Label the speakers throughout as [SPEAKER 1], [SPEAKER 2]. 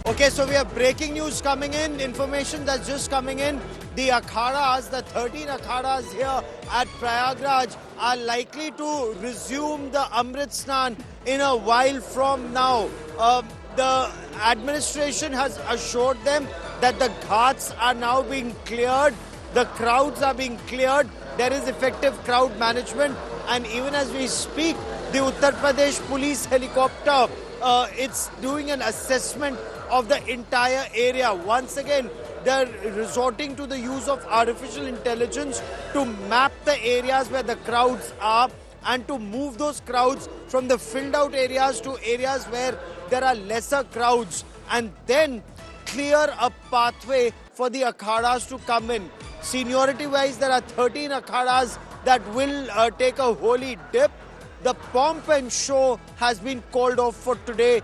[SPEAKER 1] Okay, so we have breaking news coming in, information that's just coming in. The akhadas, the 13 akhadas here at Prayagraj are likely to resume the Amrit Snan in a while from now. The administration has assured them that the ghats are now being cleared, the crowds are being cleared, there is effective crowd management, and even as we speak, the Uttar Pradesh police helicopter it's doing an assessment of the entire area. Once again, they're resorting to the use of artificial intelligence to map the areas where the crowds are and to move those crowds from the filled out areas to areas where there are lesser crowds, and then clear a pathway for the akhadas to come in. Seniority wise, there are 13 akhadas that will take a holy dip. The pomp and show has been called off for today,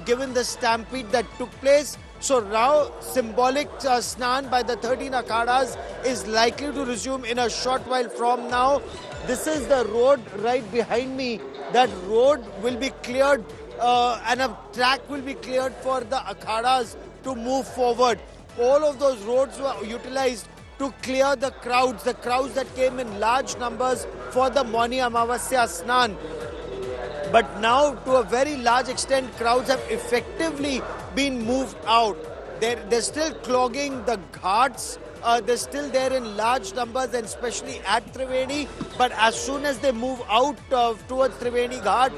[SPEAKER 1] given the stampede that took place. So now symbolic snan by the 13 akhadas is likely to resume in a short while from now. This is the road right behind me. That road will be cleared and a track will be cleared for the akhadas to move forward. All of those roads were utilized to clear the crowds that came in large numbers for the Mauni Amavasya Snan. But now, to a very large extent, crowds have effectively been moved out. They're still clogging the ghats. They're still there in large numbers, and especially at Triveni. But as soon as they move out towards Triveni Ghat,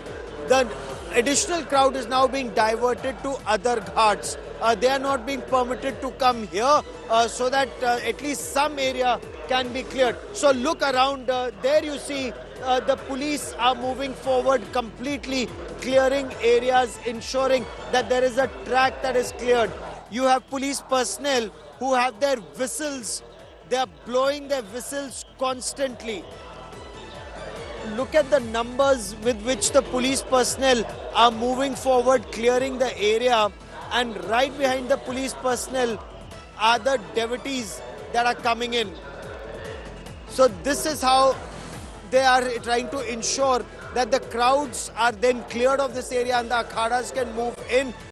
[SPEAKER 1] the additional crowd is now being diverted to other ghats. They are not being permitted to come here so that at least some area can be cleared. So look around, there you see the police are moving forward, completely clearing areas, ensuring that there is a track that is cleared. You have police personnel who have their whistles. They are blowing their whistles constantly. Look at the numbers with which the police personnel are moving forward, clearing the area. And right behind the police personnel are the devotees that are coming in. So this is how they are trying to ensure that the crowds are then cleared of this area and the akhadas can move in.